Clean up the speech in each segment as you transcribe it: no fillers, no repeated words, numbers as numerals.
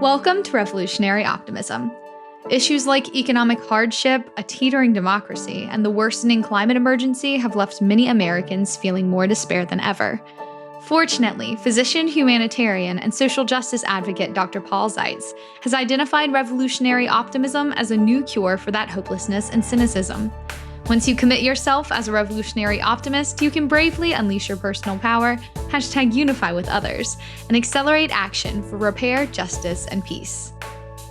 Welcome to Revolutionary Optimism. Issues like economic hardship, a teetering democracy, and the worsening climate emergency have left many Americans feeling more despair than ever. Fortunately, physician, humanitarian, and social justice advocate Dr. Paul Zeitz has identified revolutionary optimism as a new cure for that hopelessness and cynicism. Once you commit yourself as a revolutionary optimist, you can bravely unleash your personal power, #unify with others, and accelerate action for repair, justice, and peace.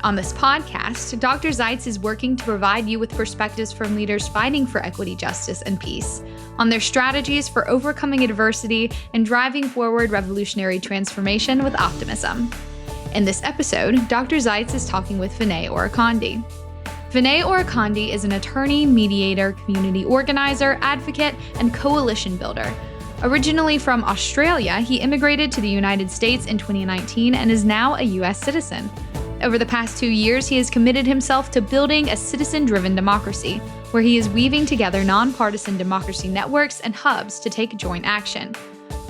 On this podcast, Dr. Zeitz is working to provide you with perspectives from leaders fighting for equity, justice, and peace, on their strategies for overcoming adversity and driving forward revolutionary transformation with optimism. In this episode, Dr. Zeitz is talking with Vinay Orekondy. Vinay Orekondy is an attorney, mediator, community organizer, advocate, and coalition builder. Originally from Australia, he immigrated to the United States in 2019 and is now a U.S. citizen. Over the past 2 years, he has committed himself to building a citizen-driven democracy, where he is weaving together nonpartisan democracy networks and hubs to take joint action.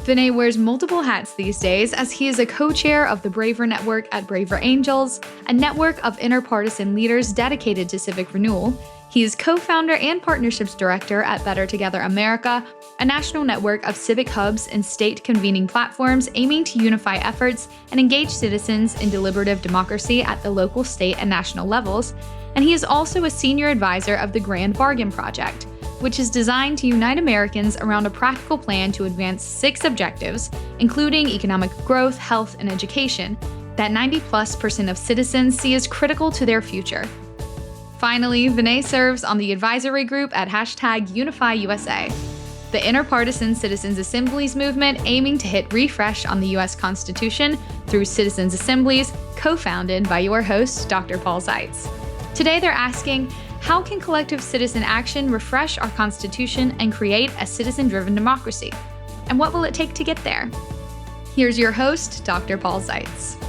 Vinay wears multiple hats these days, as he is a co-chair of the Braver Network at Braver Angels, a network of inter-partisan leaders dedicated to civic renewal. He is co-founder and partnerships director at Better Together America, a national network of civic hubs and state convening platforms aiming to unify efforts and engage citizens in deliberative democracy at the local, state, and national levels. And he is also a senior advisor of the Grand Bargain Project, which is designed to unite Americans around a practical plan to advance 6 objectives, including economic growth, health, and education, that 90+% of citizens see as critical to their future. Finally, Vinay serves on the advisory group at #UnifyUSA, the inter-partisan citizens' assemblies movement aiming to hit refresh on the U.S. Constitution through citizens' assemblies, co-founded by your host, Dr. Paul Zeitz. Today they're asking, how can collective citizen action refresh our Constitution and create a citizen-driven democracy? And what will it take to get there? Here's your host, Dr. Paul Zeitz.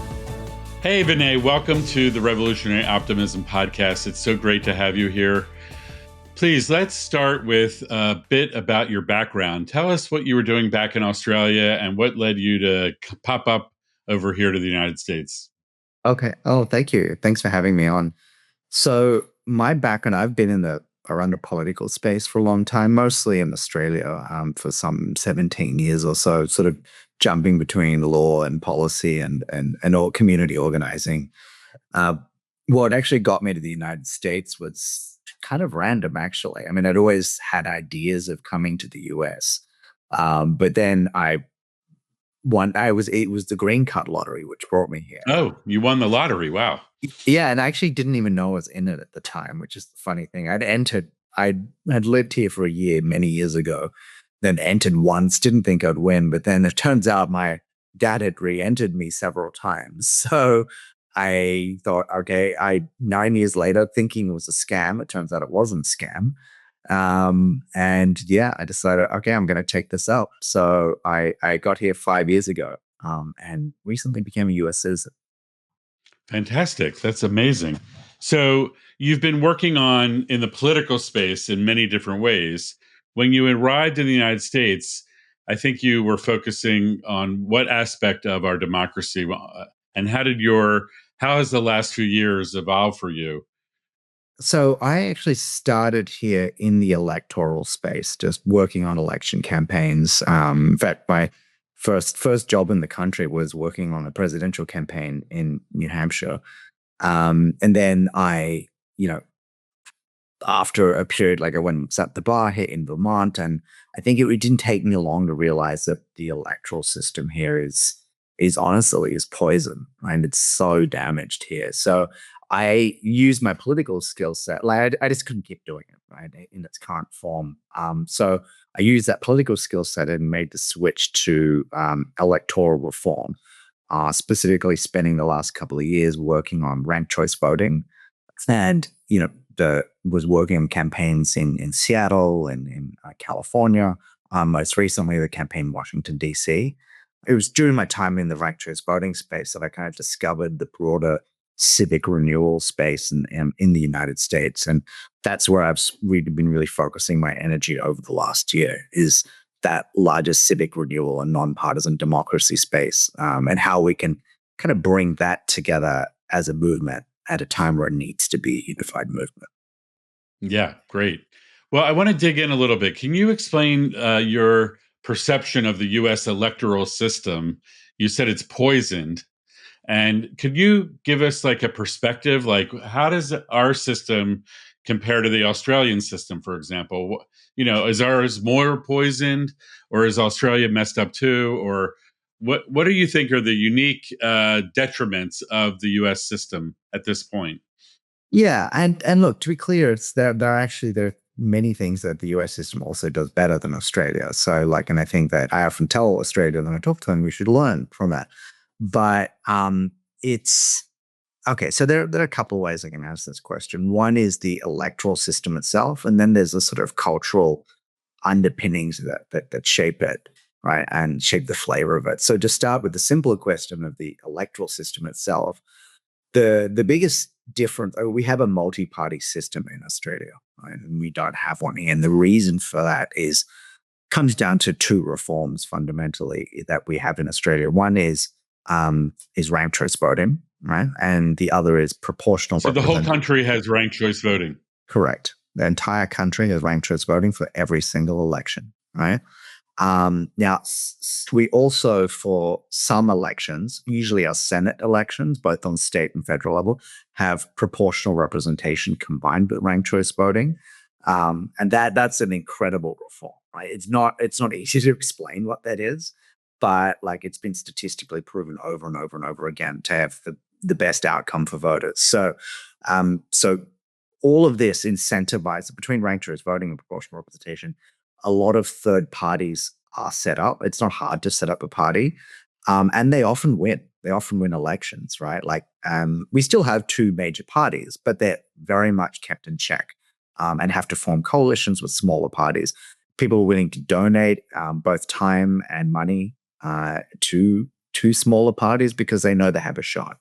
Hey, Vinay, welcome to the Revolutionary Optimism podcast. It's so great to have you here. Please, let's start with a bit about your background. Tell us what you were doing back in Australia and what led you to pop up over here to the United States. Okay. Oh, thank you. Thanks for having me on. So my background, I've been around the political space for a long time, mostly in Australia for some 17 years or so, sort of jumping between law and policy and all community organizing. What actually got me to the United States was kind of random, actually. I mean, I'd always had ideas of coming to the US, but then it was the green card lottery which brought me here. Oh, you won the lottery. Wow. Yeah, and I actually didn't even know I was in it at the time, which is the funny thing. I had lived here for a year many years ago, then entered once, didn't think I'd win, but then it turns out my dad had re-entered me several times. So I thought, okay, 9 years later, thinking it was a scam, it turns out it wasn't a scam. And yeah, I decided, okay, I'm going to take this out. So I got here 5 years ago and recently became a US citizen. Fantastic. That's amazing. So you've been working in the political space in many different ways. When you arrived in the United States, I think you were focusing on what aspect of our democracy, and how has the last few years evolved for you? So I actually started here in the electoral space, just working on election campaigns. In fact, my first job in the country was working on a presidential campaign in New Hampshire. And then after a period, I went and sat at the bar here in Vermont, and I think it didn't take me long to realize that the electoral system here is honestly poison, and it's so damaged here. So I used my political skill set. I just couldn't keep doing it, right, in its current form. So I used that political skill set and made the switch to electoral reform, specifically spending the last couple of years working on ranked choice voting, and was working on campaigns in Seattle and in California. Most recently, the campaign in Washington, D.C. It was during my time in the ranked choice voting space that I kind of discovered the broader civic renewal space in the United States. And that's where I've been really focusing my energy over the last year, is that larger civic renewal and nonpartisan democracy space, and how we can kind of bring that together as a movement at a time where it needs to be a unified movement. Yeah, great. Well, I want to dig in a little bit. Can you explain your perception of the US electoral system? You said it's poisoned. And could you give us like a perspective? Like, how does our system compare to the Australian system, for example? Is ours more poisoned, or is Australia messed up too? Or what do you think are the unique detriments of the US system at this point? Yeah, and look, to be clear, there are many things that the US system also does better than Australia. So and I think that I often tell Australia when I talk to them, we should learn from that. But it's okay. So there are a couple of ways I can answer this question. One is the electoral system itself, and then there's a sort of cultural underpinnings that shape it, right, and shape the flavor of it. So to start with the simpler question of the electoral system itself, the biggest difference, we have a multi-party system in Australia, right? And we don't have one here. And the reason for that comes down to two reforms fundamentally that we have in Australia. One is ranked choice voting, right? And the other is proportional. So the whole country has ranked choice voting. Correct. The entire country has ranked choice voting for every single election, right? Now, we also, for some elections, usually our Senate elections, both on state and federal level, have proportional representation combined with ranked choice voting. And that's an incredible reform, right? It's not easy to explain what that is, but it's been statistically proven over and over and over again to have the best outcome for voters. So all of this incentivizes between ranked choice voting and proportional representation. A lot of third parties are set up. It's not hard to set up a party, and they often win. They often win elections, right? We still have two major parties, but they're very much kept in check, and have to form coalitions with smaller parties. People are willing to donate both time and money to smaller parties because they know they have a shot.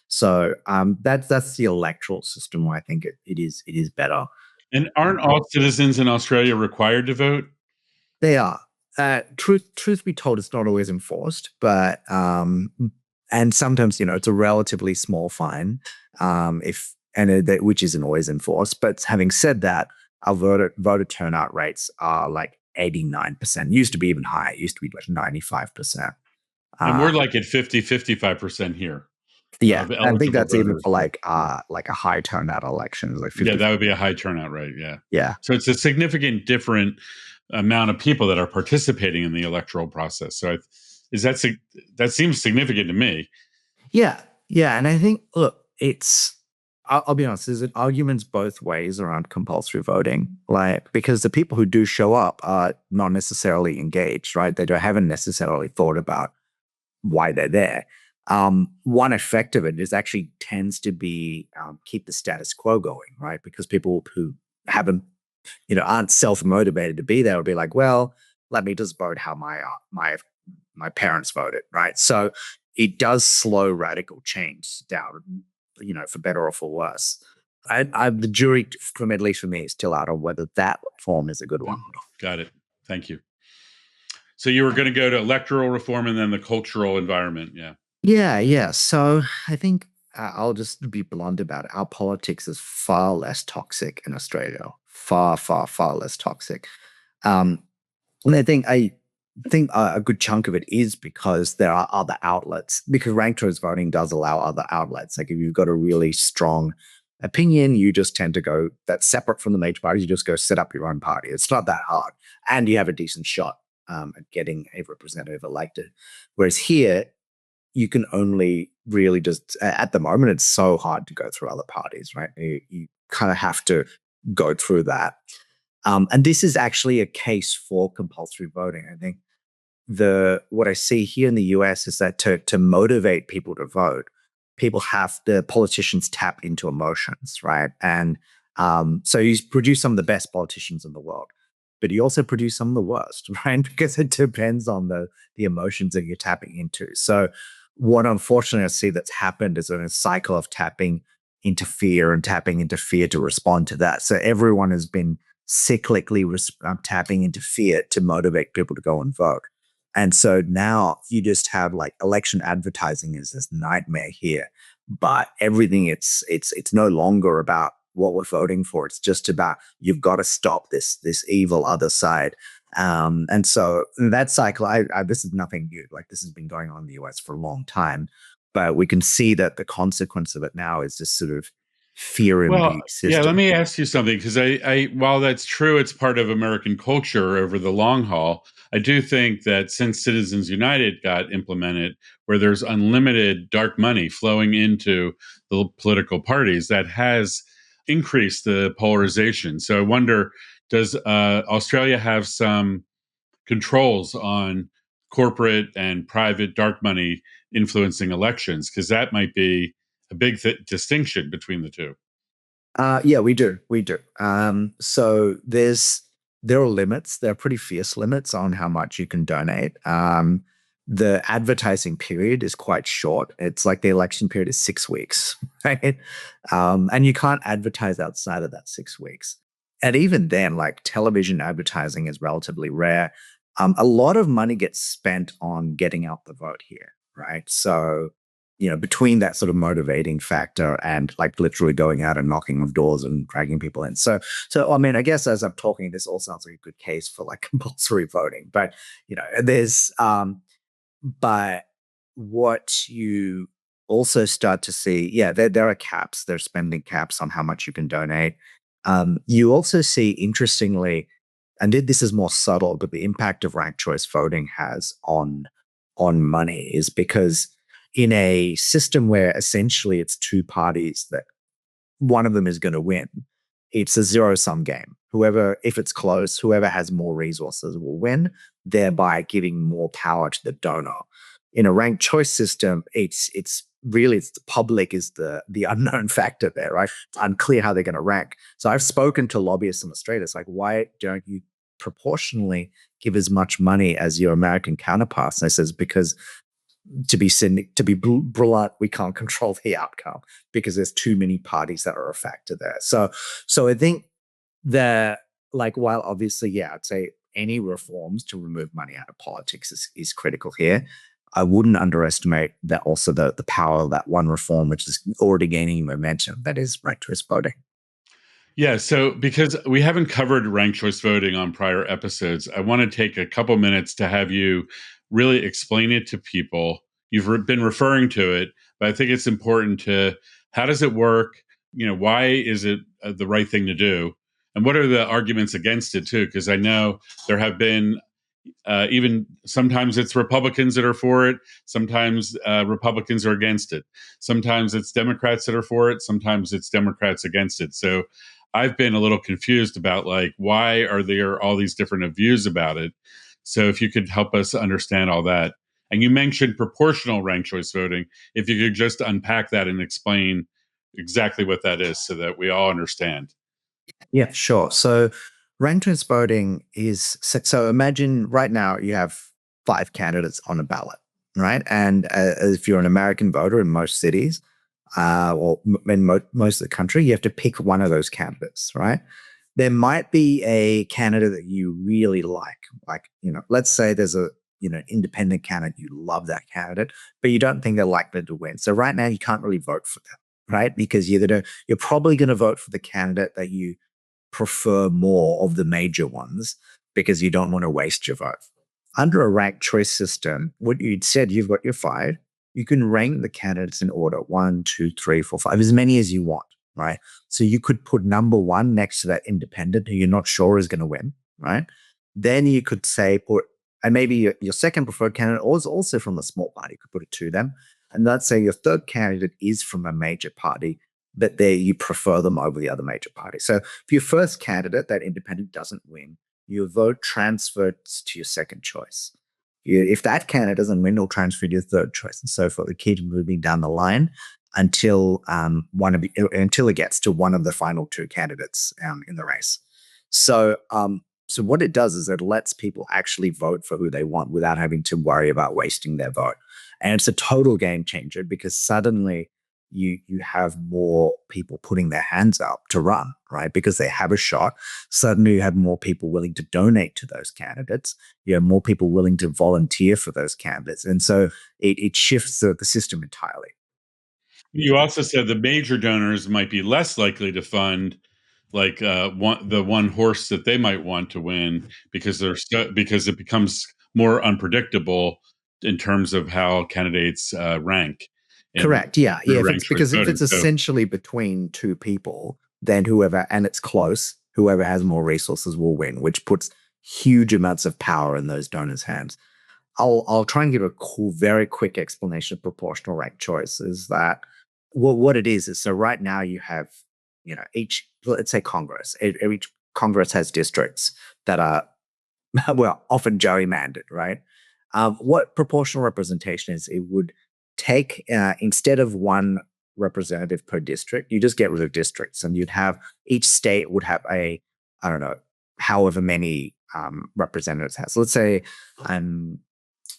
So that's the electoral system where I think it is better. And aren't all citizens in Australia required to vote? They are. Truth be told, it's not always enforced, but and sometimes it's a relatively small fine, which isn't always enforced. But having said that, our voter turnout rates are 89%. Used to be even higher. It used to be 95%. And we're at 55% here. Yeah, I think that's voters. Even for a high turnout election. Yeah, that would be a high turnout rate. Yeah. Yeah. So it's a significant different amount of people that are participating in the electoral process. So that seems significant to me. Yeah. Yeah. And I think, look, I'll be honest, there's arguments both ways around compulsory voting, because the people who do show up are not necessarily engaged, right? They haven't necessarily thought about why they're there. One effect of it is actually tends to be keep the status quo going, right? Because people who aren't self-motivated to be there will be like, well, let me just vote how my parents voted, right? So it does slow radical change down, for better or for worse. The jury, at least for me, is still out on whether that form is a good one. Got it. Thank you. So you were going to go to electoral reform and then the cultural environment. Yeah. Yeah. So I think I'll just be blunt about it. Our politics is far less toxic in Australia. Far, far, far less toxic. And I think a good chunk of it is because there are other outlets. Because ranked choice voting does allow other outlets. If you've got a really strong opinion, you just tend to go that's separate from the major parties. You just go set up your own party. It's not that hard, and you have a decent shot at getting a representative elected. Whereas here, you can only really just, at the moment, it's so hard to go through other parties, right? You kind of have to go through that. And this is actually a case for compulsory voting. I think what I see here in the US is that to motivate people to vote, the politicians tap into emotions, right? And so you produce some of the best politicians in the world, but you also produce some of the worst, right? Because it depends on the emotions that you're tapping into. So what unfortunately I see that's happened is a cycle of tapping into fear and tapping into fear to respond to that. So everyone has been cyclically tapping into fear to motivate people to go and vote. And so now you just have election advertising is this nightmare here but everything it's no longer about what we're voting for. It's just about you've got to stop this evil other side. And so that cycle, this is nothing new. Like this has been going on in the US for a long time, but we can see that the consequence of it now is this sort of fear Well, imbued yeah, let system. me ask you something because while that's true, it's part of American culture over the long haul. I do think that since Citizens United got implemented, where there's unlimited dark money flowing into the political parties, that has increased the polarization. So I wonder, does Australia have some controls on corporate and private dark money influencing elections? Because that might be a big distinction between the two. Yeah, we do. We do. So there are limits. There are pretty fierce limits on how much you can donate. The advertising period is quite short. It's like the election period is 6 weeks, right? And you can't advertise outside of that 6 weeks. And even then, like television advertising is relatively rare. A lot of money gets spent on getting out the vote here, right? So between that sort of motivating factor and like literally going out and knocking on doors and dragging people in. So I mean, I guess as I'm talking, this all sounds like a good case for like compulsory voting, but but what you also start to see, yeah, there are caps, there's spending caps on how much you can donate. You also see, interestingly, and this is more subtle, but the impact of ranked choice voting has on money is because in a system where essentially it's two parties that one of them is going to win, it's a zero-sum game. If it's close, whoever has more resources will win, thereby giving more power to the donor. In a ranked choice system, it's really the public is the unknown factor there, right? It's unclear how they're going to rank. So I've spoken to lobbyists in Australia. It's like, why don't you proportionally give as much money as your American counterparts? And I says, because to be blunt, we can't control the outcome because there's too many parties that are a factor there. So I think that, like, while obviously, yeah, I'd say any reforms to remove money out of politics is critical here. I wouldn't underestimate that also the power of that one reform, which is already gaining momentum, that is ranked choice voting. Yeah, so because we haven't covered ranked choice voting on prior episodes, I want to take a couple minutes to have you really explain it to people. You've been referring to it, but I think it's important to how does it work? Why is it the right thing to do? And what are the arguments against it too? Because I know there have been even sometimes it's Republicans that are for it. Sometimes Republicans are against it. Sometimes it's Democrats that are for it. Sometimes it's Democrats against it. So I've been a little confused about like why are there all these different views about it. So if you could help us understand all that. And you mentioned proportional ranked choice voting. If you could just unpack that and explain exactly what that is so that we all understand. Yeah, sure. So ranked choice voting is so imagine right now you have 5 candidates on a ballot, right? And if you're an American voter in most cities, or in most of the country, you have to pick one of those candidates, right? There might be a candidate that you really like, let's say there's a independent candidate, you love that candidate, but you don't think they're likely to win. So right now you can't really vote for them, right? Because you're probably going to vote for the candidate that you prefer more of the major ones because you don't want to waste your vote. Under a ranked choice system, what you'd said, you've got your 5, you can rank the candidates in order 1, 2, 3, 4, 5, as many as you want, right? So you could put number 1 next to that independent who you're not sure is going to win, right? Then you could say and maybe your second preferred candidate is also from a small party. You could put it to them. And let's say your third candidate is from a major party, but you prefer them over the other major party. So if your first candidate, that independent, doesn't win, your vote transfers to your second choice. If that candidate doesn't win, it'll transfer to your third choice, and so forth. We keep moving down the line until it gets to one of the final 2 candidates in the race. So what it does is it lets people actually vote for who they want without having to worry about wasting their vote. And it's a total game changer because suddenly you have more people putting their hands up to run, right? Because they have a shot. Suddenly you have more people willing to donate to those candidates. You have more people willing to volunteer for those candidates. And so it shifts the system entirely. You also said the major donors might be less likely to fund like the one horse that they might want to win because because it becomes more unpredictable in terms of how candidates rank in Correct. Yeah. Yeah. through ranked choice If voting. it's essentially between two people, then whoever, and it's close, whoever has more resources will win, which puts huge amounts of power in those donors' hands. I'll try and give a cool, very quick explanation of proportional ranked choice. Is that what it is? Is so right now you have, each, let's say Congress. Each Congress has districts that are well, often gerrymandered, right? What proportional representation is, it would take, instead of one representative per district, you just get rid of districts and you'd have, each state would have I don't know, however many representatives has. So let's say,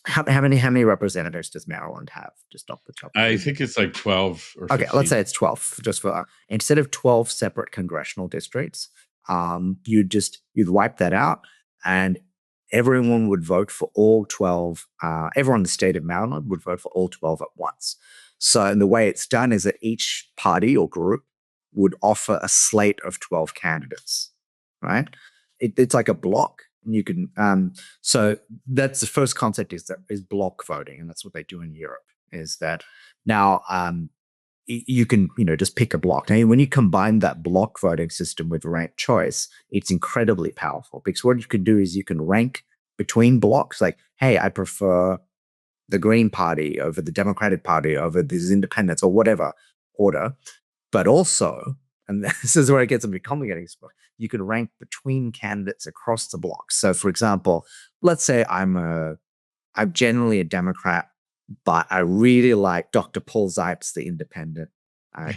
how many representatives does Maryland have, just off the top of I your head? think it's like 12 or 15. Okay, let's say it's 12, just for instead of 12 separate congressional districts, you'd wipe that out, and everyone would vote for all 12. Everyone in the state of Maryland would vote for all 12 at once. So, and the way it's done is that each party or group would offer a slate of 12 candidates, right? It's like a block. And you can, so that's the first concept, is block voting, and that's what they do in Europe. Is that now, you can, just pick a block. Now, when you combine that block voting system with ranked choice, it's incredibly powerful, because what you can do is you can rank between blocks. Like, hey, I prefer the Green Party over the Democratic Party over these independents, or whatever order. But also, and this is where it gets a bit complicating, you can rank between candidates across the blocks. So, for example, let's say I'm generally a Democrat, but I really like Dr. Paul Zeitz, the independent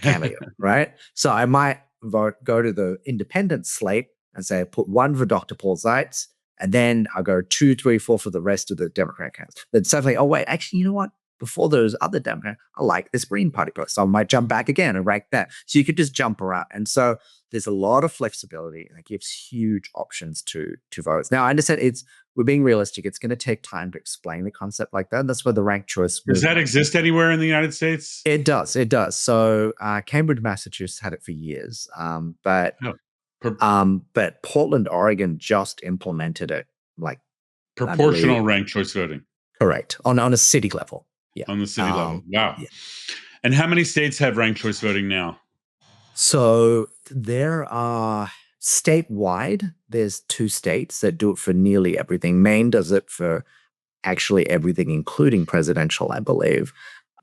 candidate, right? So I might go to the independent slate and say, put one for Dr. Paul Zeitz, and then I'll go 2, 3, 4 for the rest of the Democrat candidates. Then suddenly, oh wait, actually, you know what? Before those other Democrats, I like this Green Party person. So I might jump back again and rank that. So you could just jump around. And so there's a lot of flexibility, and it gives huge options to votes. Now, I understand we're being realistic. It's going to take time to explain the concept like that. And that's where the ranked choice. Does that exist anywhere in the United States? It does. It does. So Cambridge, Massachusetts had it for years, but Portland, Oregon just implemented it, like proportional ranked choice voting. Correct, on a city level. Yeah, on the city level. Wow. Yeah. And how many states have ranked choice voting now? So there are statewide, there's 2 states that do it for nearly everything. Maine does it for actually everything, including presidential, I believe.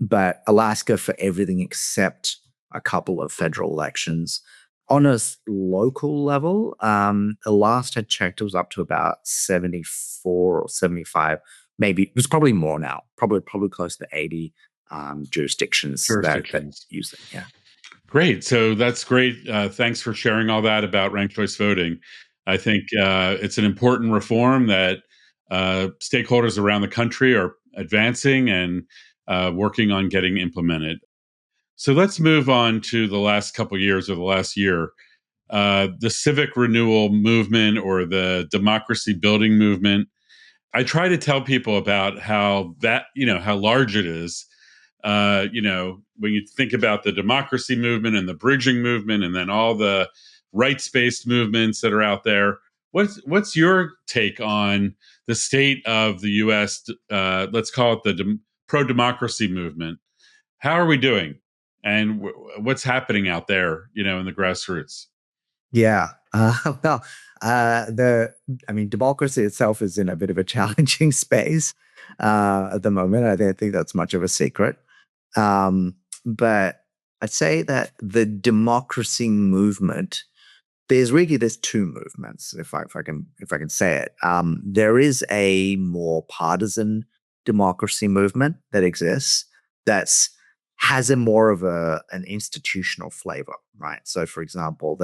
But Alaska for everything except a couple of federal elections. On a local level, the last I checked, it was up to about 74 or 75. Maybe it was probably more now. Probably close to 80 jurisdictions that use it. Yeah. Great. So that's great. Thanks for sharing all that about ranked choice voting. I think it's an important reform that stakeholders around the country are advancing and working on getting implemented. So let's move on to the last couple of years, or the last year. The civic renewal movement, or the democracy building movement. I try to tell people about how large it is. When you think about the democracy movement and the bridging movement, and then all the rights-based movements that are out there, what's your take on the state of the U.S.? Let's call it the pro-democracy movement. How are we doing, and what's happening out there, in the grassroots? Yeah. Democracy itself is in a bit of a challenging space at the moment. I don't think that's much of a secret. But I'd say that the democracy movement, there's 2 movements, if I can say it. There is a more partisan democracy movement that exists has a more of an institutional flavor, right? So, for example,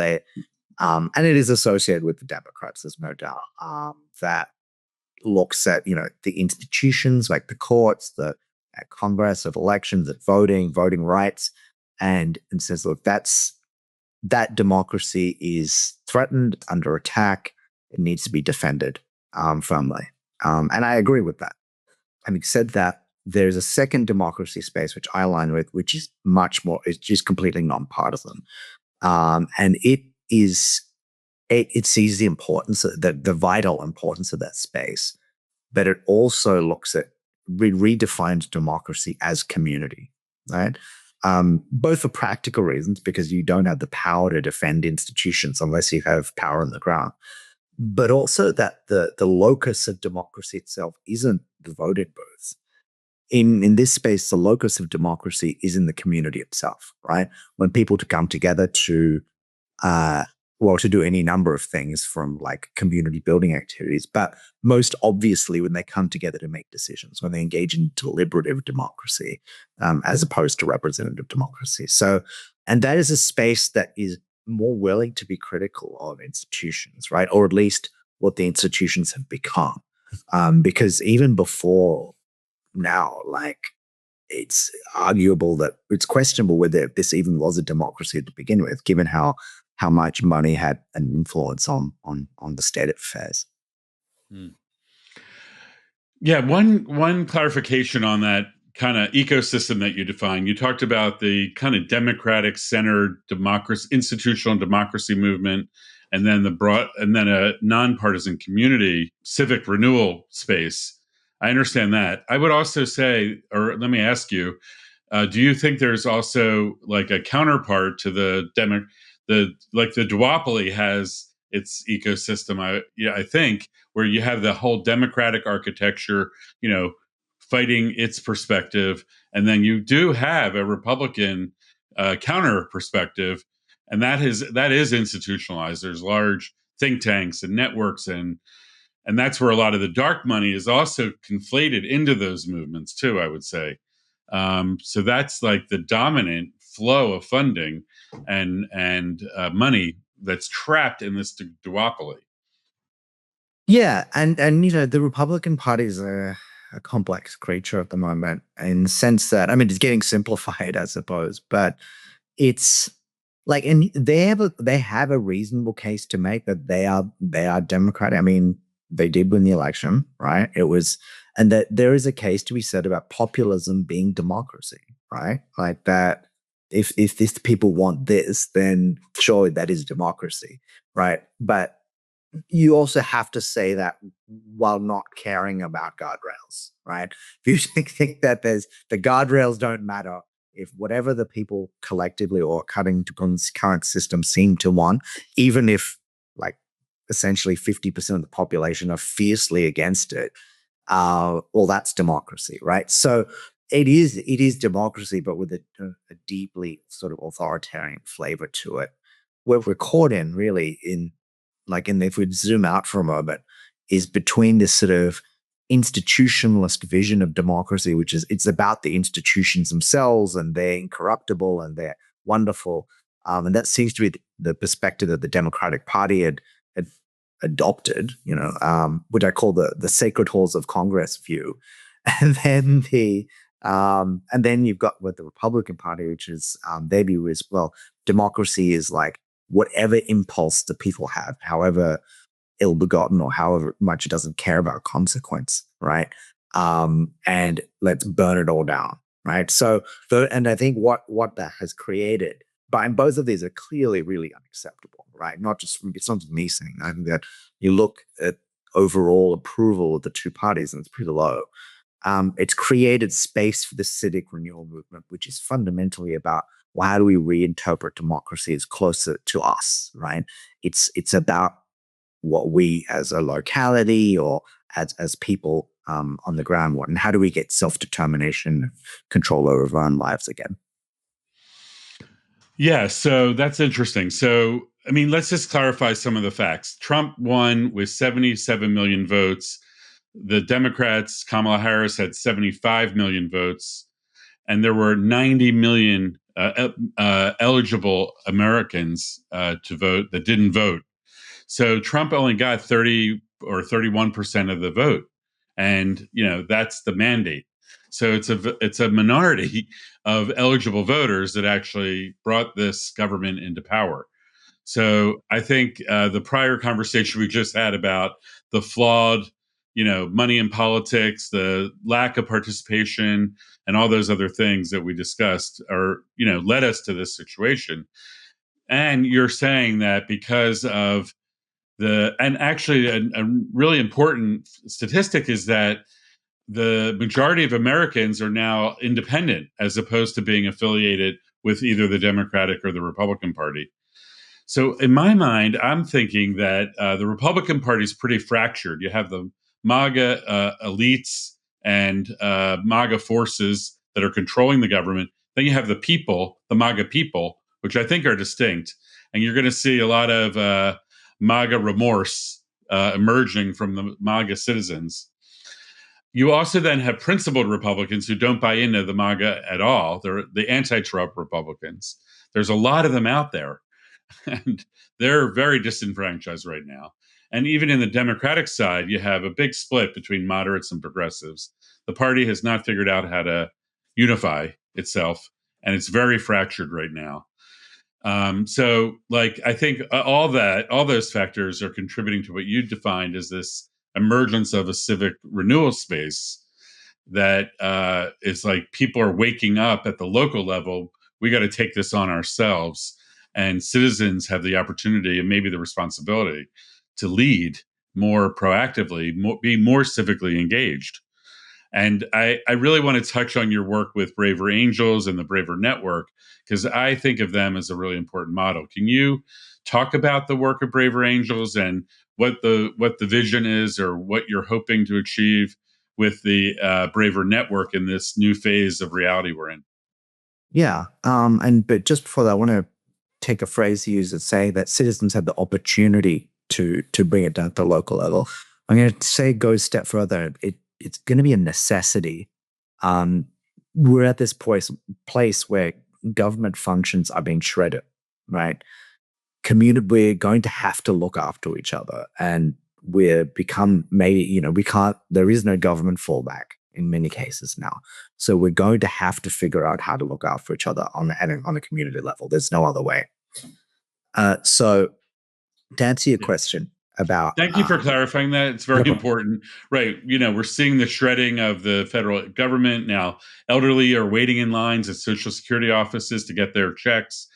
and it is associated with the Democrats, there's no doubt, that looks at, the institutions like the courts, at Congress, at elections, at voting rights, and says, look, that democracy is threatened, under attack. It needs to be defended firmly. And I agree with that. Having said that, there's a second democracy space, which I align with, which is much more, it's just completely nonpartisan. And it sees the importance, the vital importance of that space, but it also looks at, redefines democracy as community, right? Both for practical reasons, because you don't have the power to defend institutions unless you have power on the ground, but also that the locus of democracy itself isn't the voting booths. In this space, the locus of democracy is in the community itself, right? When people to come together to to do any number of things, from like community building activities, but most obviously when they come together to make decisions, when they engage in deliberative democracy, as opposed to representative democracy. So, and that is a space that is more willing to be critical of institutions, right? Or at least what the institutions have become. Because even before now, like, it's arguable that it's questionable whether this even was a democracy to begin with, given how much money had an influence on the state of affairs. Yeah, one clarification on that kind of ecosystem that you defined. You talked about the kind of democratic centered democracy, institutional democracy movement, and then a nonpartisan community civic renewal space. I understand that. I would also say, or let me ask you, do you think there's also like a counterpart to the duopoly has its ecosystem? I think, where you have the whole democratic architecture, fighting its perspective, and then you do have a Republican counter perspective, and that is institutionalized. There's large think tanks and networks, and that's where a lot of the dark money is also conflated into those movements too, I would say. So that's like the dominant flow of funding and money that's trapped in this duopoly. Yeah, and the Republican Party is a complex creature at the moment, in the sense that, I mean, it's getting simplified, I suppose, but it's like, and they have a reasonable case to make that they are Democratic. I mean, they did win the election, right? And that there is a case to be said about populism being democracy, right? Like that, if these people want this, then surely that is democracy, right? But you also have to say that while not caring about guardrails, right? If you think that the guardrails don't matter, if whatever the people collectively or cutting to current system seem to want, even if like essentially 50% of the population are fiercely against it, well, that's democracy, right? So it is democracy, but with a deeply sort of authoritarian flavor to it. Where we're caught in, really, if we zoom out for a moment, is between this sort of institutionalist vision of democracy, which is, it's about the institutions themselves and they're incorruptible and they're wonderful. And that seems to be the perspective that the Democratic Party had adopted, which I call the sacred halls of Congress view. And then you've got with the Republican Party, which is their view is, well, democracy is like whatever impulse the people have, however ill-begotten or however much it doesn't care about consequence, right? And let's burn it all down, right? So, and I think what that has created, and both of these are clearly really unacceptable, right? It's not just me saying that. I think that you look at overall approval of the two parties and it's pretty low. It's created space for the civic renewal movement, which is fundamentally about, well, how do we reinterpret democracy as closer to us, right? It's about what we as a locality or as people on the ground want, and how do we get self-determination, control over our own lives again? Yeah, so that's interesting. So, I mean, let's just clarify some of the facts. Trump won with 77 million votes. The Democrats, Kamala Harris, had 75 million votes, and there were 90 million eligible Americans to vote that didn't vote. So Trump only got 30 or 31% of the vote, and that's the mandate. So it's a minority of eligible voters that actually brought this government into power. So I think the prior conversation we just had about the flawed, money in politics, the lack of participation, and all those other things that we discussed are, led us to this situation. And you're saying that because of and actually a really important statistic is that the majority of Americans are now independent as opposed to being affiliated with either the Democratic or the Republican Party. So in my mind, I'm thinking that the Republican Party is pretty fractured. You have the MAGA elites and MAGA forces that are controlling the government. Then you have the people, the MAGA people, which I think are distinct. And you're going to see a lot of MAGA remorse emerging from the MAGA citizens. You also then have principled Republicans who don't buy into the MAGA at all. They're the anti-Trump Republicans. There's a lot of them out there, and they're very disenfranchised right now. And even in the Democratic side, you have a big split between moderates and progressives. The party has not figured out how to unify itself, and it's very fractured right now. I think all those factors are contributing to what you defined as this emergence of a civic renewal space that is like people are waking up at the local level. We got to take this on ourselves, and citizens have the opportunity and maybe the responsibility to lead more proactively, be more civically engaged. And I really want to touch on your work with Braver Angels and the Braver Network, because I think of them as a really important model. Can you talk about the work of Braver Angels and what the vision is, or what you're hoping to achieve with the Braver Network in this new phase of reality we're in? Yeah. But just before that, I want to take a phrase you use and say that citizens have the opportunity to bring it down to the local level. I'm going to say go a step further. It's going to be a necessity. We're at this place where government functions are being shredded, right? We're going to have to look after each other, and there is no government fallback in many cases now. So we're going to have to figure out how to look after each other on a community level. There's no other way. So to answer your question about... Thank you for clarifying that. It's very important. Right. We're seeing the shredding of the federal government now. Elderly are waiting in lines at Social Security offices to get their checks.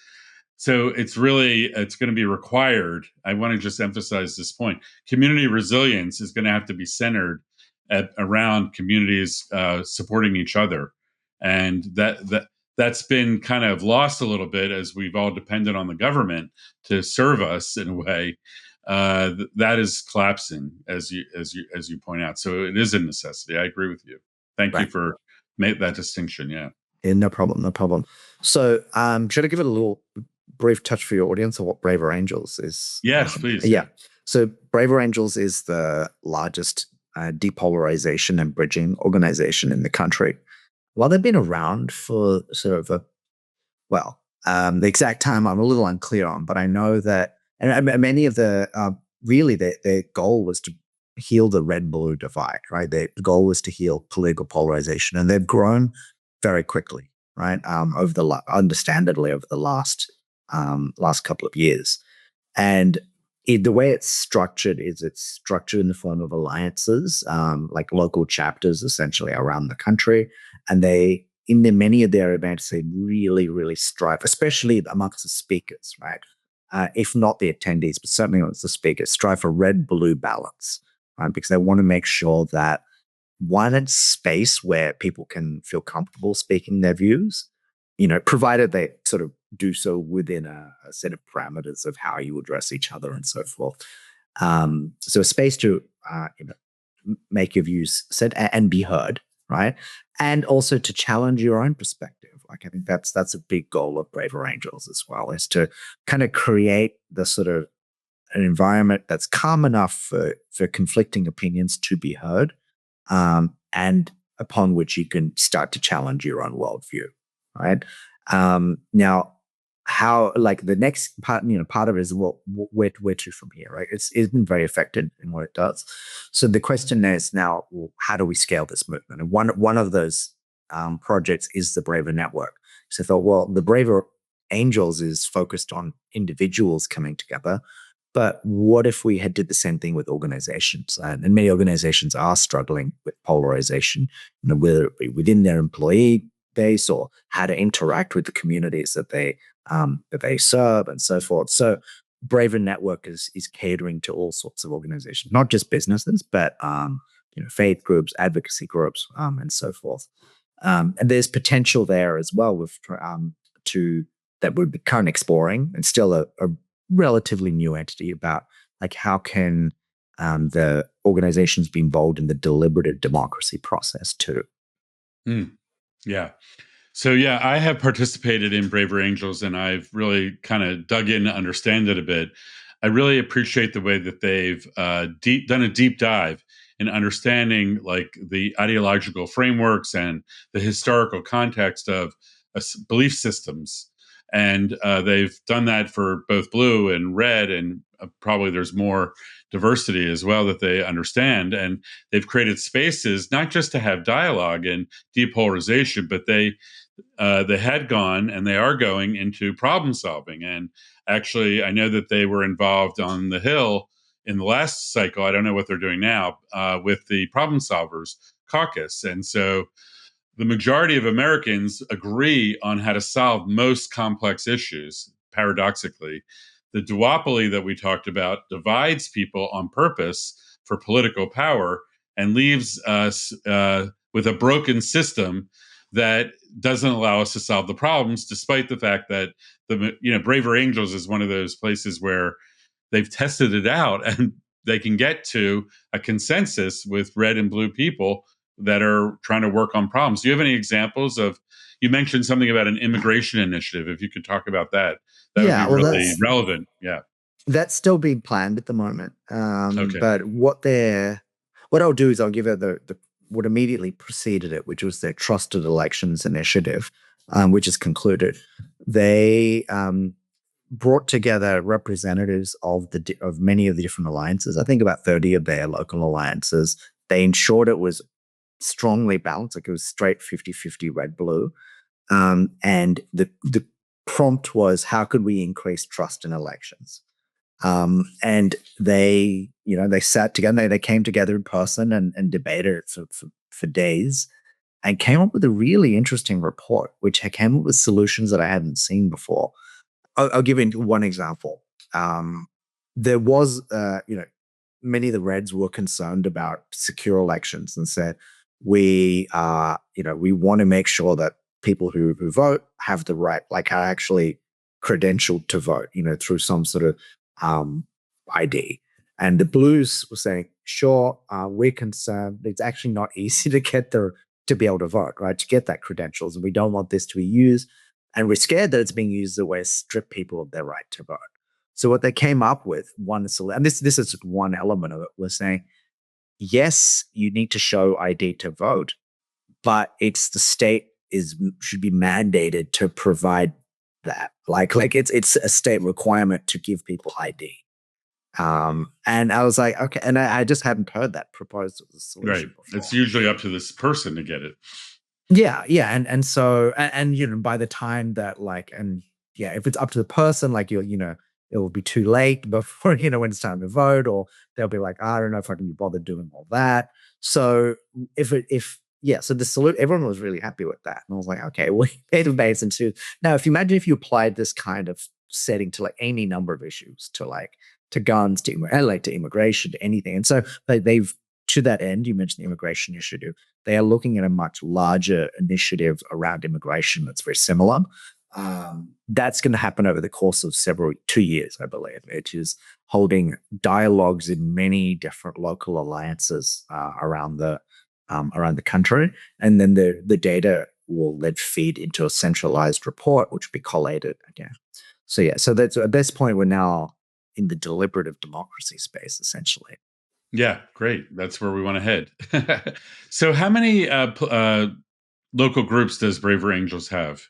So it's going to be required. I want to just emphasize this point. Community resilience is going to have to be centered around communities supporting each other. And that's been kind of lost a little bit as we've all depended on the government to serve us in a way. That is collapsing, as you point out. So it is a necessity. I agree with you. Thank you for making that distinction. Yeah. No problem. So should I give it a little brief touch for your audience of what Braver Angels is? Yes, please. Yeah. So Braver Angels is the largest depolarization and bridging organization in the country. While they've been around for sort of the exact time I'm a little unclear on, but I know that, and many of the, really their goal was to heal the red-blue divide, right? Their goal was to heal political polarization, and they've grown very quickly, right? Understandably over the last couple of years. And the way it's structured is it's structured in the form of alliances, like local chapters essentially around the country. And many of their events, they really, really strive, especially amongst the speakers, right? If not the attendees, but certainly amongst the speakers, strive for red-blue balance, right? Because they want to make sure that it's space where people can feel comfortable speaking their views, provided they sort of do so within a set of parameters of how you address each other and so forth. So a space to make your views said and be heard, right? And also to challenge your own perspective. Like I think that's a big goal of Braver Angels as well, is to kind of create the sort of an environment that's calm enough for conflicting opinions to be heard, and upon which you can start to challenge your own worldview, right? Now, how, like the next part, part of it is where to from here, right? It's been very affected in what it does. So the question is now, how do we scale this movement? And one of those projects is the Braver Network. So I thought, the Braver Angels is focused on individuals coming together. But what if we had did the same thing with organizations? And many organizations are struggling with polarization, whether it be within their employee base or how to interact with the communities that they serve and so forth. So Braver Network is catering to all sorts of organizations, not just businesses, but faith groups, advocacy groups, and so forth. And there's potential there as well with that we're currently exploring, and still a relatively new entity about like how can the organizations be involved in the deliberative democracy process too. Yeah. So yeah, I have participated in Braver Angels, and I've really kind of dug in to understand it a bit. I really appreciate the way that they've done a deep dive in understanding like the ideological frameworks and the historical context of belief systems. And they've done that for both blue and red, and probably there's more diversity as well that they understand. And they've created spaces not just to have dialogue and depolarization, but they had gone and they are going into problem solving. And actually, I know that they were involved on the Hill in the last cycle. I don't know what they're doing now with the Problem Solvers Caucus. And so the majority of Americans agree on how to solve most complex issues, paradoxically. The duopoly that we talked about divides people on purpose for political power and leaves us with a broken system that doesn't allow us to solve the problems, despite the fact that Braver Angels is one of those places where they've tested it out and they can get to a consensus with red and blue people that are trying to work on problems. Do you have any examples of? You mentioned something about an immigration initiative. If you could talk about that, that would be really relevant. Yeah, that's still being planned at the moment. Okay. But what I'll do is I'll give it the what immediately preceded it, which was their Trusted Elections Initiative, which is concluded. They brought together representatives of many of the different alliances. I think about 30 of their local alliances. They ensured it was strongly balanced, like it was straight 50-50 red-blue. And the prompt was, how could we increase trust in elections? And they sat together, they came together in person and debated it for days, and came up with a really interesting report, which came up with solutions that I hadn't seen before. I'll give you one example. There was, many of the Reds were concerned about secure elections and said, we want to make sure that people who vote have the right, like are actually credentialed to vote, through some sort of ID. And the Blues were saying, sure, we're concerned. It's actually not easy to get to be able to vote, right? To get that credentials. And we don't want this to be used. And we're scared that it's being used as a way to strip people of their right to vote. So what they came up with, and this is just one element of it, was saying, yes, you need to show ID to vote, but it's the state should be mandated to provide that. Like it's a state requirement to give people ID. And I was like, okay, and I just hadn't heard that proposed as a solution before. It's usually up to this person to get it. Yeah, and so by the time that if it's up to the person, like it will be too late before when it's time to vote, or they'll be like, I don't know if I can be bothered doing all that. So so the solution, everyone was really happy with that, and I was like, okay, well, database into now. If you imagine if you applied this kind of setting to like any number of issues, to guns, to immigration, to anything, and so they've. To that end, you mentioned the immigration initiative. They are looking at a much larger initiative around immigration that's very similar. That's going to happen over the course of 2 years, I believe, which is holding dialogues in many different local alliances around the country, and then the data will then feed into a centralized report, which will be collated again. So that's at this point we're now in the deliberative democracy space, essentially. Yeah, great. That's where we want to head. So how many local groups does Braver Angels have?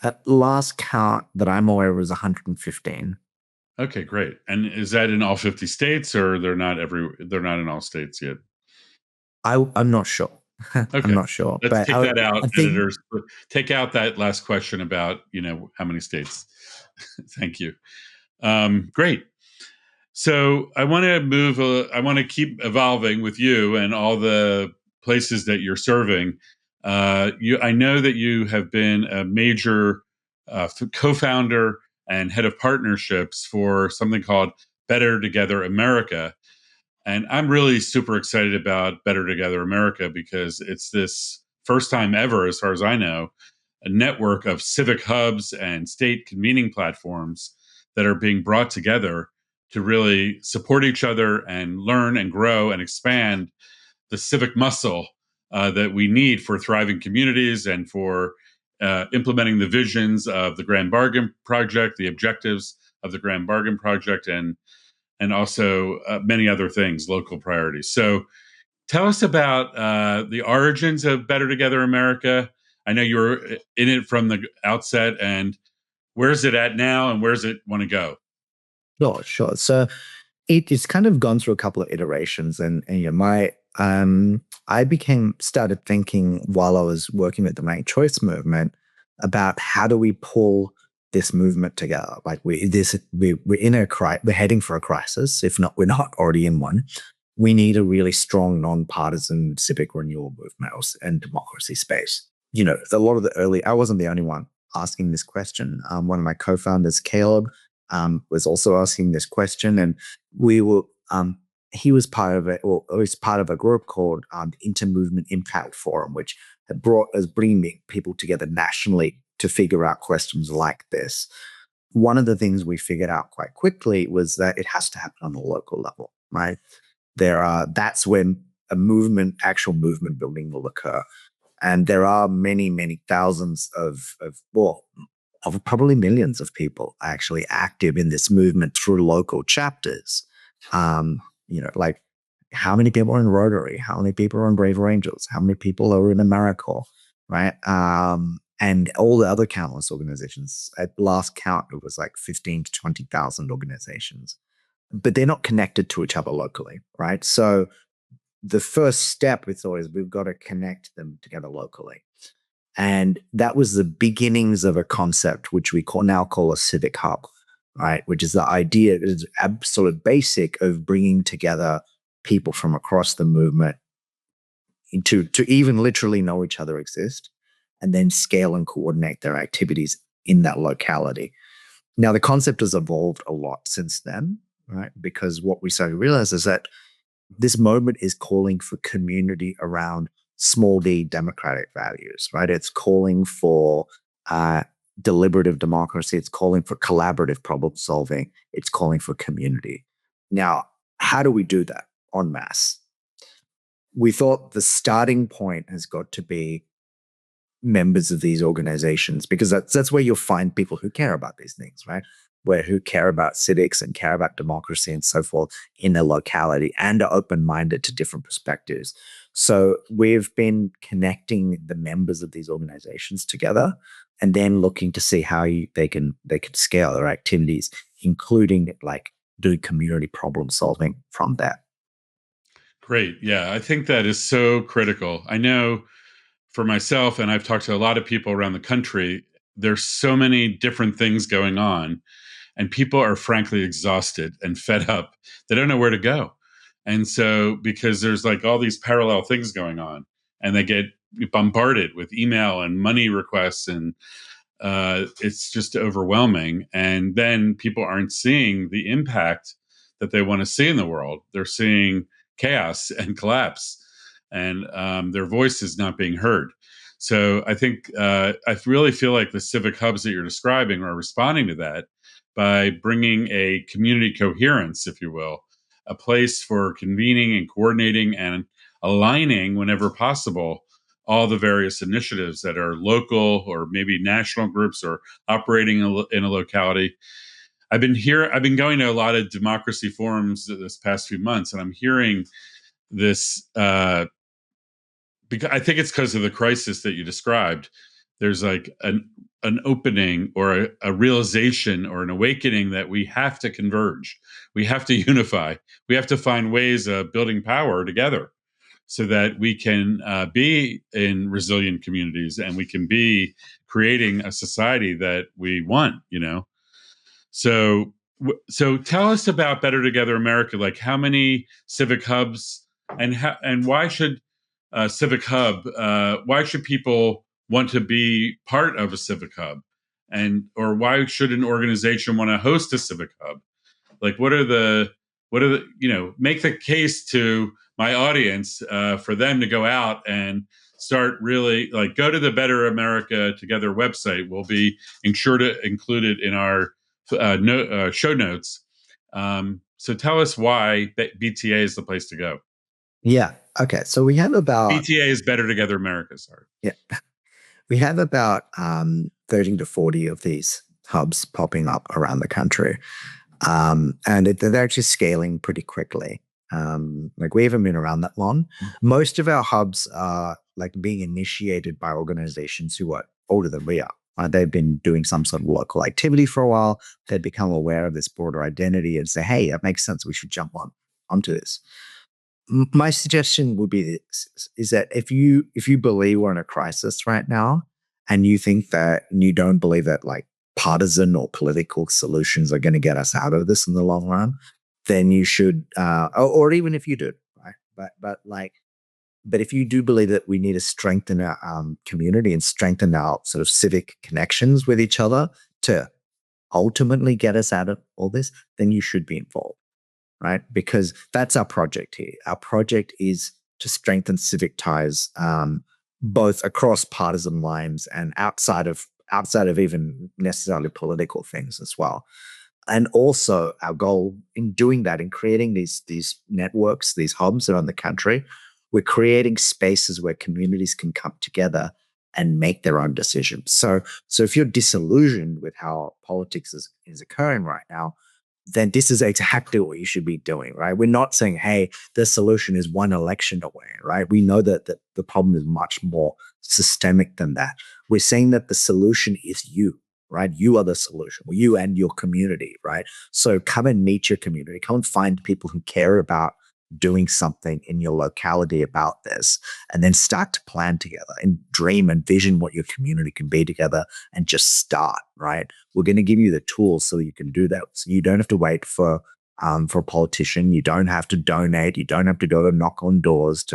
At last count that I'm aware of was 115. Okay, great. And is that in all 50 states, or they're not in all states yet? I'm not sure. Okay. I'm not sure. Let's take that out, editors. Take out that last question about, how many states. Thank you. Great. So I want to move. I want to keep evolving with you and all the places that you're serving. I know that you have been a major co-founder and head of partnerships for something called Better Together America, and I'm really super excited about Better Together America because it's this first time ever, as far as I know, a network of civic hubs and state convening platforms that are being brought together to really support each other and learn and grow and expand the civic muscle that we need for thriving communities and for implementing the visions of the Grand Bargain Project, the objectives of the Grand Bargain Project, and also many other things, local priorities. So tell us about the origins of Better Together America. I know you were in it from the outset, and where's it at now, and where's it want to go? Sure. So it's kind of gone through a couple of iterations, and I started thinking while I was working with the Make Choice movement about how do we pull this movement together. Like we're heading for a crisis. If not, we're not already in one. We need a really strong, non-partisan civic renewal movement and democracy space. A lot of I wasn't the only one asking this question. One of my co-founders, Caleb, was also asking this question, and we were. He was part of it, or was part of a group called the Inter-Movement Impact Forum, which is bringing people together nationally to figure out questions like this. One of the things we figured out quite quickly was that it has to happen on the local level, right? That's when actual movement building will occur. And there are many, many thousands of probably millions of people actually active in this movement through local chapters. Like how many people are in Rotary? How many people are in Brave Angels? How many people are in AmeriCorps, right? And all the other countless organizations. At last count, it was like 15 to 20,000 organizations. But they're not connected to each other locally, right? So the first step we thought is we've got to connect them together locally. And that was the beginnings of a concept which we now call a civic hub, right? Which is the idea, is absolute basic of bringing together people from across the movement to even literally know each other exist, and then scale and coordinate their activities in that locality. Now, the concept has evolved a lot since then, right? Because what we started to realize is that this moment is calling for community around small d democratic values, right? It's calling for deliberative democracy. It's calling for collaborative problem solving. It's calling for community. Now, how do we do that en masse? We thought the starting point has got to be members of these organizations, because that's where you'll find people who care about these things, right? Who care about civics and care about democracy and so forth in their locality and are open-minded to different perspectives. So we've been connecting the members of these organizations together and then looking to see how they can scale their activities, including like do community problem solving from that. Great. Yeah, I think that is so critical. I know for myself, and I've talked to a lot of people around the country, there's so many different things going on, and people are frankly exhausted and fed up. They don't know where to go. And so, because there's like all these parallel things going on, and they get bombarded with email and money requests, and it's just overwhelming. And then people aren't seeing the impact that they want to see in the world. They're seeing chaos and collapse, and their voice is not being heard. So I think I really feel like the civic hubs that you're describing are responding to that by bringing a community coherence, if you will, a place for convening and coordinating and aligning whenever possible all the various initiatives that are local or maybe national groups or operating in a locality. I've been going to a lot of democracy forums this past few months, and I'm hearing this because I think it's because of the crisis that you described. There's like an opening or a realization or an awakening that we have to converge, we have to unify, we have to find ways of building power together, so that we can be in resilient communities and we can be creating a society that we want. So So tell us about Better Together America. Like, how many civic hubs, and why should civic hub? Why should people want to be part of a civic hub, or why should an organization want to host a civic hub? Like, make the case to my audience for them to go out and start really, like, go to the Better America Together website. We'll be sure to include it in our show notes. So tell us why BTA is the place to go. Yeah. Okay. So we have about BTA is Better Together America. Sorry. Yeah. We have about 30 to 40 of these hubs popping up around the country. And they're actually scaling pretty quickly. Like, we haven't been around that long. Most of our hubs are like being initiated by organizations who are older than we are. They've been doing some sort of local activity for a while. They've become aware of this broader identity and say, hey, that makes sense. We should jump onto this. My suggestion would be this, is that if you believe we're in a crisis right now, and you think that, and you don't believe that like partisan or political solutions are going to get us out of this in the long run, then you should, or even if you do, right? But if you do believe that we need to strengthen our community and strengthen our sort of civic connections with each other to ultimately get us out of all this, then you should be involved, right? Because that's our project here. Our project is to strengthen civic ties, both across partisan lines and outside of even necessarily political things as well. And also, our goal in doing that, in creating these networks, these hubs around the country, we're creating spaces where communities can come together and make their own decisions. So if you're disillusioned with how politics is occurring right now, then this is exactly what you should be doing, right? We're not saying, hey, the solution is one election away, right? We know that the problem is much more systemic than that. We're saying that the solution is you, right? You are the solution, you and your community, right? So come and meet your community. Come and find people who care about doing something in your locality about this, and then start to plan together and dream and vision what your community can be together, and just start, right? We're going to give you the tools so you can do that. So you don't have to wait for a politician. You don't have to donate. You don't have to go and knock on doors.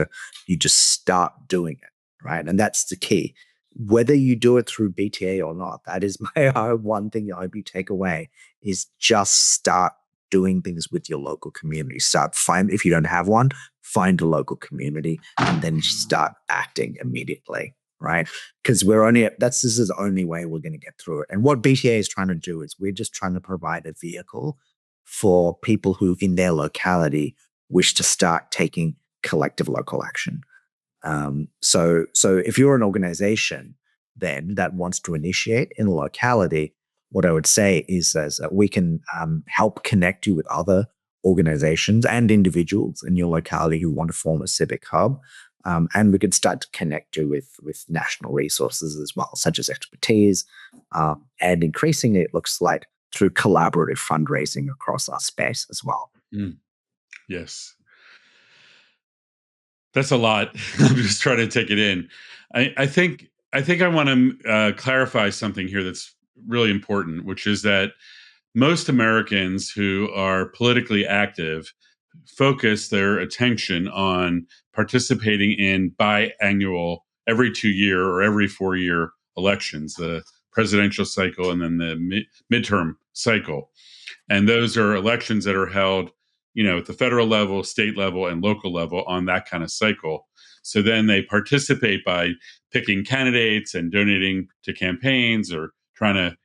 You just start doing it, right? And that's the key. Whether you do it through BTA or not, that is my one thing I hope you take away, is just start doing things with your local community. If you don't have one, find a local community and then start acting immediately, right? Because this is the only way we're going to get through it. And what BTA is trying to do is we're just trying to provide a vehicle for people who in their locality wish to start taking collective local action. So if you're an organization then that wants to initiate in a locality, what I would say is that we can help connect you with other organizations and individuals in your locality who want to form a civic hub. And we can start to connect you with national resources as well, such as expertise. And increasingly, it looks like through collaborative fundraising across our space as well. Yes. That's a lot. I'm just trying to take it in. I think I want to clarify something here that's really important, which is that most Americans who are politically active focus their attention on participating in biannual, every 2-year or every 4-year elections, the presidential cycle and then the midterm cycle. And those are elections that are held, at the federal level, state level, and local level on that kind of cycle. So then they participate by picking candidates and donating to campaigns, or trying to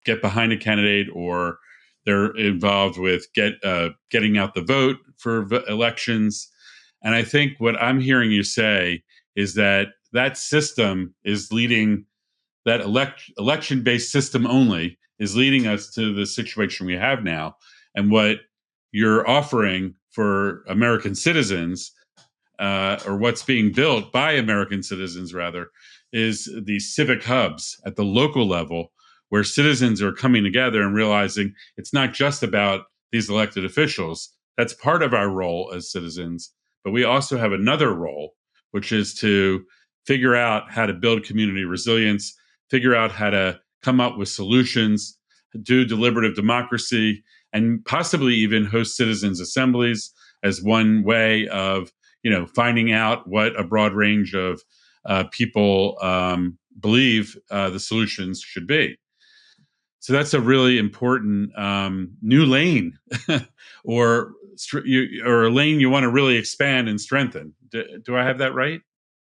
get behind a candidate, or they're involved with getting out the vote for elections. And I think what I'm hearing you say is that system is leading, that election-based system only is leading us to the situation we have now. And what you're offering for American citizens, or what's being built by American citizens rather, is these civic hubs at the local level, where citizens are coming together and realizing it's not just about these elected officials. That's part of our role as citizens, but we also have another role, which is to figure out how to build community resilience, figure out how to come up with solutions, do deliberative democracy, and possibly even host citizens' assemblies as one way of, finding out what a broad range of people believe the solutions should be. So that's a really important new lane, or or a lane you want to really expand and strengthen. Do I have that right?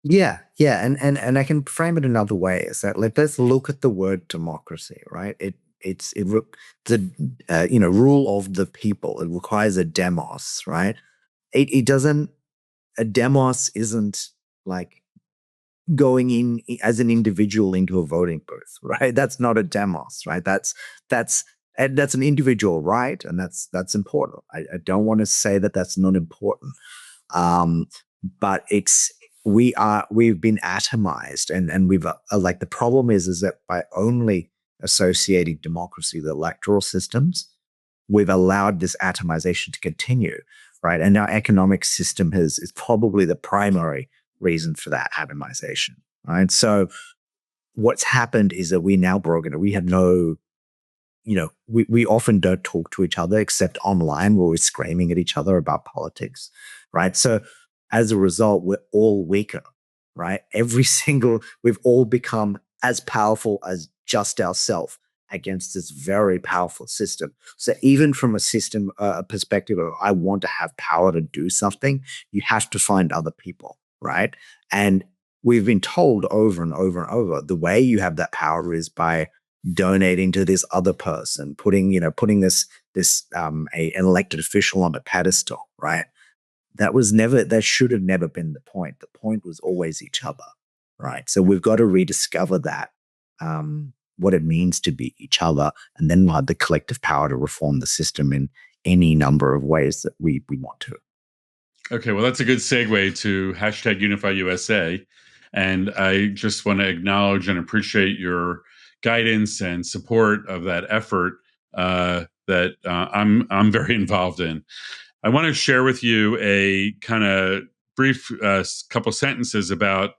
Yeah, yeah, and I can frame it another way. Is that let's look at the word democracy, right? It's the rule of the people. It requires a demos, right? It doesn't. A demos isn't like going in as an individual into a voting booth, right? That's not a demos, right? That's and that's an individual right, and that's important. I don't want to say that that's not important, um, but we've been atomized, and we've like the problem is that by only associating democracy with electoral systems, we've allowed this atomization to continue, right? And our economic system is probably the primary reason for that atomization, right? So what's happened is that we now broken it. We have no, we often don't talk to each other except online where we're screaming at each other about politics, right? So as a result, we're all weaker, right? We've all become as powerful as just ourselves against this very powerful system. So even from a system perspective of I want to have power to do something, you have to find other people, right? And we've been told over and over and over the way you have that power is by donating to this other person, putting this an elected official on a pedestal, right? That should have never been the point. The point was always each other, right? So we've got to rediscover that, what it means to be each other, and then we'll have the collective power to reform the system in any number of ways that we want to. Okay, well, that's a good segue to #UnifyUSA. And I just want to acknowledge and appreciate your guidance and support of that effort that I'm very involved in. I want to share with you a kind of brief couple sentences about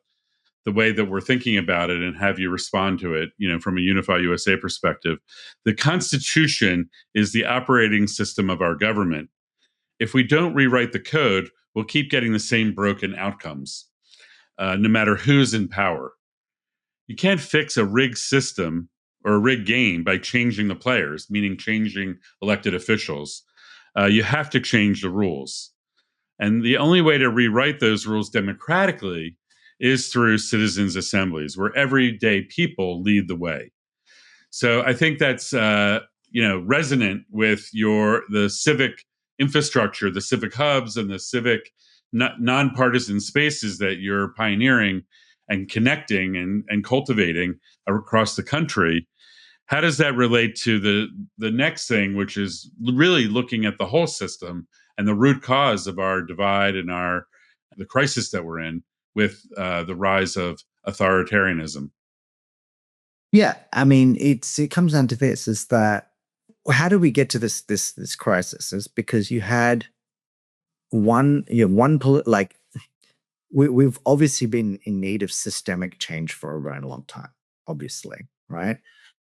the way that we're thinking about it and have you respond to it, from a Unify USA perspective. The Constitution is the operating system of our government. If we don't rewrite the code, we'll keep getting the same broken outcomes, no matter who's in power. You can't fix a rigged system or a rigged game by changing the players, meaning changing elected officials. You have to change the rules. And the only way to rewrite those rules democratically is through citizens' assemblies, where everyday people lead the way. So I think that's resonant with the civic infrastructure, the civic hubs, and the civic nonpartisan spaces that you're pioneering and connecting and cultivating across the country. How does that relate to the next thing, which is really looking at the whole system and the root cause of our divide and the crisis that we're in with the rise of authoritarianism? Yeah, I mean, it comes down to this: is that how do we get to this crisis? Is because you had we've obviously been in need of systemic change for a very long time, obviously, right?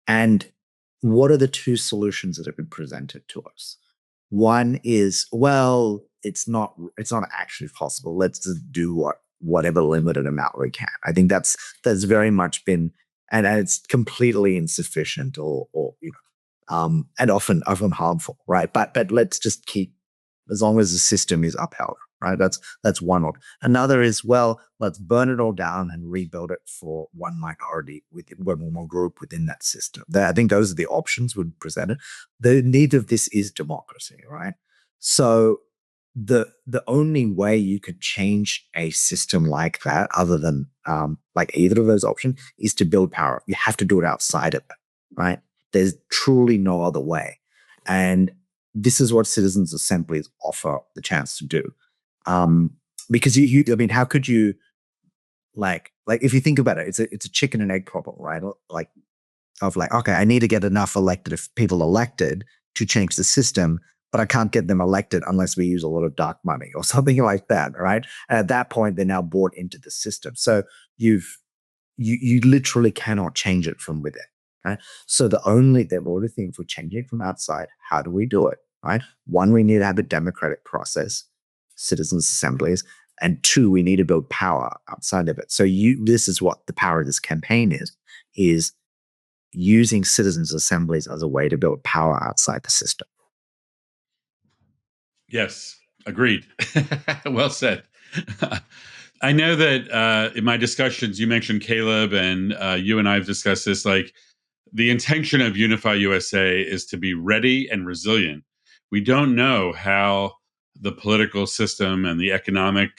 And what are the two solutions that have been presented to us? One is, well, it's not actually possible. Let's just do whatever limited amount we can. I think that's very much been, and it's completely insufficient or and often harmful, right? But let's just keep, as long as the system is upheld, right? That's one option. Another is, well, let's burn it all down and rebuild it for one minority within one more group within that system. I think those are the options we presented. The need of this is democracy, right? So the only way you could change a system like that, other than like either of those options, is to build power. You have to do it outside of it, right? There's truly no other way. And this is what citizens' assemblies offer the chance to do. Because I mean, how could you, like if you think about it, it's a chicken and egg problem, right? Like, okay, I need to get enough people elected to change the system, but I can't get them elected unless we use a lot of dark money or something like that, right? And at that point, they're now bought into the system. So you literally cannot change it from within, Right? So the only thing for changing from outside, how do we do it? Right? One, we need to have a democratic process, citizens' assemblies, and two, we need to build power outside of it. So this is what the power of this campaign is using citizens' assemblies as a way to build power outside the system. Yes, agreed. Well said. I know that in my discussions, you mentioned Caleb, and you and I have discussed this. Like, the intention of Unify USA is to be ready and resilient. We don't know how the political system and the economic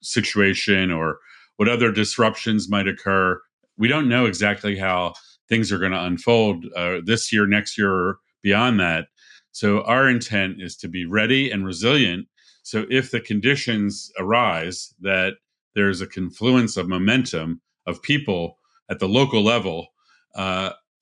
situation or what other disruptions might occur. We don't know exactly how things are going to unfold this year, next year, or beyond that. So, our intent is to be ready and resilient. So, if the conditions arise that there's a confluence of momentum of people at the local level,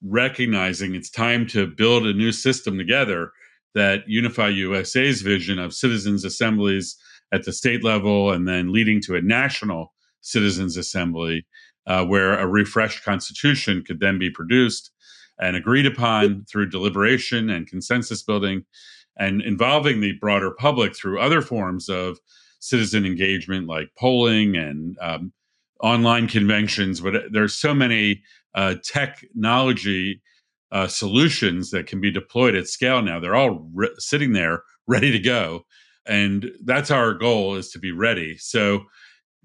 recognizing it's time to build a new system together, that Unify USA's vision of citizens' assemblies at the state level and then leading to a national citizens' assembly where a refreshed constitution could then be produced and agreed upon through deliberation and consensus building and involving the broader public through other forms of citizen engagement like polling and online conventions. But there's so many technology solutions that can be deployed at scale now. They're all sitting there ready to go. And that's our goal, is to be ready. So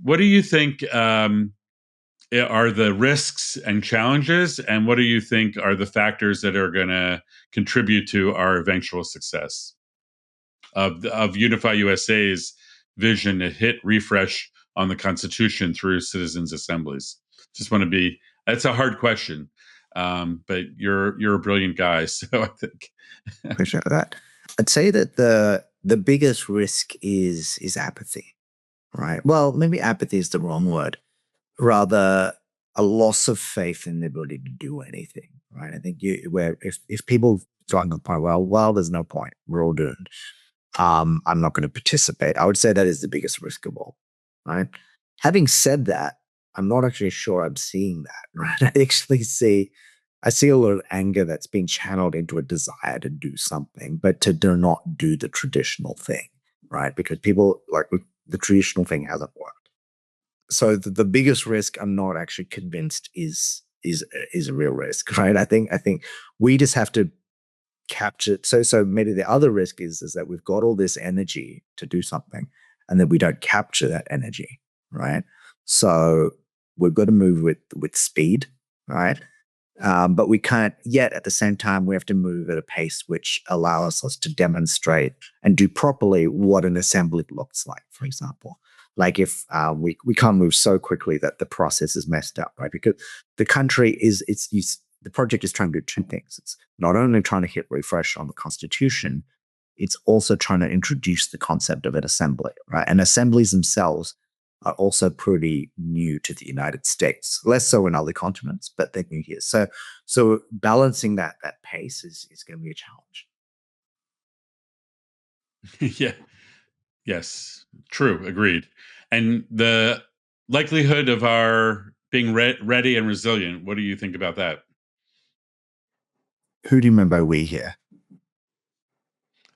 what do you think are the risks and challenges? And what do you think are the factors that are going to contribute to our eventual success of Unify USA's vision to hit refresh on the Constitution through citizens' assemblies? Just want to be, that's a hard question. But you're a brilliant guy, so I think. Appreciate that. I'd say that the biggest risk is apathy, right? Well, maybe apathy is the wrong word. Rather, a loss of faith in the ability to do anything, right? I think if people start to point, well, there's no point. We're all doomed. I'm not going to participate. I would say that is the biggest risk of all, right? Having said that, I'm not actually sure I'm seeing that, right? I see a lot of anger that's being channeled into a desire to do something, but to not do the traditional thing, right? Because people, like, the traditional thing hasn't worked. So the biggest risk, I'm not actually convinced is a real risk, right? I think we just have to capture. So maybe the other risk is that we've got all this energy to do something, and that we don't capture that energy, right? So we've got to move with speed, right? But we can't yet. At the same time, we have to move at a pace which allows us to demonstrate and do properly what an assembly looks like. For example, like if we can't move so quickly that the process is messed up, right? Because the country the project is trying to do two things. It's not only trying to hit refresh on the Constitution, it's also trying to introduce the concept of an assembly, right? And assemblies themselves are also pretty new to the United States, less so in other continents, but they're new here. So balancing that pace is going to be a challenge. Yeah. Yes. True. Agreed. And the likelihood of our being ready and resilient, what do you think about that? Who do you mean by we here?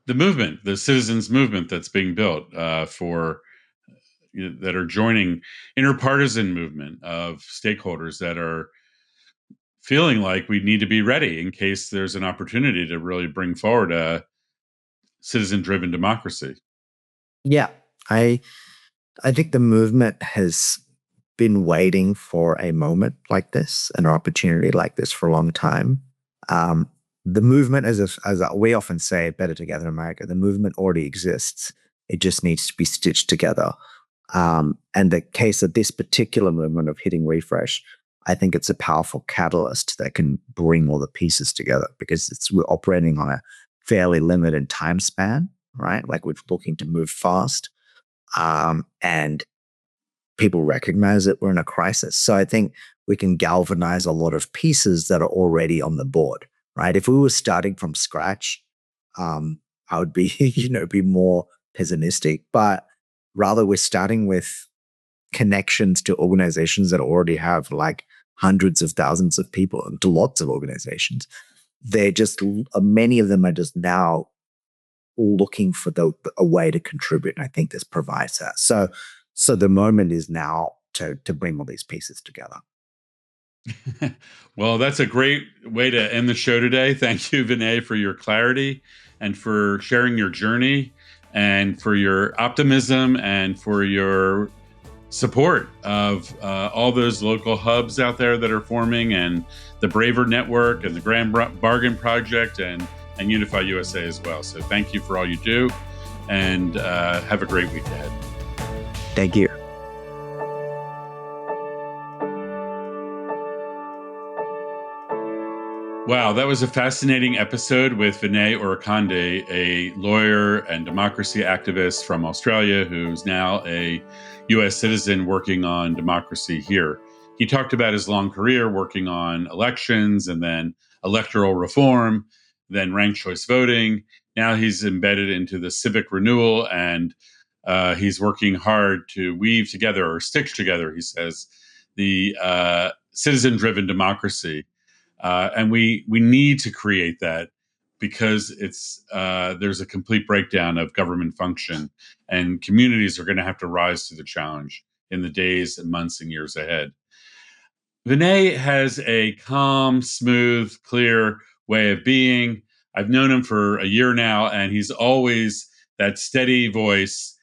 The movement, the citizens movement that's being built that are joining inter-partisan movement of stakeholders that are feeling like we need to be ready in case there's an opportunity to really bring forward a citizen-driven democracy. Yeah, I think the movement has been waiting for a moment like this, an opportunity like this, for a long time. The movement, as we often say, Better Together in America, the movement already exists. It just needs to be stitched together. And the case of this particular movement of hitting refresh, I think it's a powerful catalyst that can bring all the pieces together, because we're operating on a fairly limited time span, right? Like, we're looking to move fast, and people recognize that we're in a crisis. So I think we can galvanize a lot of pieces that are already on the board, right? If we were starting from scratch, I would be, be more pessimistic. But rather, we're starting with connections to organizations that already have, like, hundreds of thousands of people and to lots of organizations. They're just, many of them are just now looking for a way to contribute. And I think this provides that. So the moment is now to bring all these pieces together. Well, that's a great way to end the show today. Thank you, Vinay, for your clarity and for sharing your journey and for your optimism and for your support of all those local hubs out there that are forming, and the Braver Network and the Grand Bargain Project and Unify USA as well. So thank you for all you do, and have a great week ahead. Thank you. Wow, that was a fascinating episode with Vinay Orekondy, a lawyer and democracy activist from Australia who's now a U.S. citizen working on democracy here. He talked about his long career working on elections and then electoral reform, then ranked choice voting. Now he's embedded into the Civic Renewal, and he's working hard to weave together or stitch together, he says, the citizen-driven democracy. And we need to create that because there's a complete breakdown of government function, and communities are going to have to rise to the challenge in the days and months and years ahead. Vinay has a calm, smooth, clear way of being. I've known him for a year now, and he's always that steady voice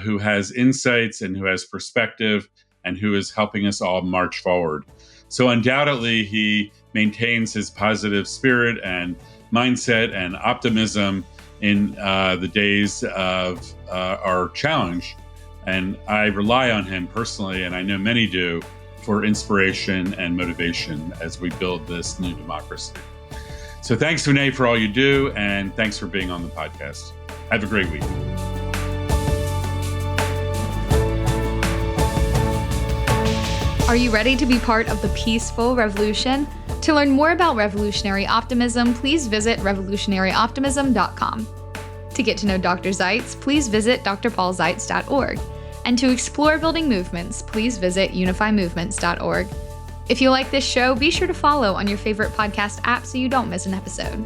who has insights and who has perspective and who is helping us all march forward. So undoubtedly, he maintains his positive spirit and mindset and optimism in the days of our challenge. And I rely on him personally, and I know many do, for inspiration and motivation as we build this new democracy. So thanks, Vinay, for all you do, and thanks for being on the podcast. Have a great week. Are you ready to be part of the peaceful revolution? To learn more about revolutionary optimism, please visit revolutionaryoptimism.com. To get to know Dr. Zeitz, please visit drpaulzeitz.org. And to explore building movements, please visit unifymovements.org. If you like this show, be sure to follow on your favorite podcast app so you don't miss an episode.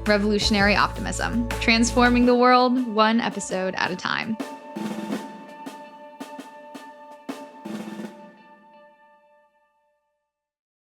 Revolutionary Optimism, transforming the world one episode at a time.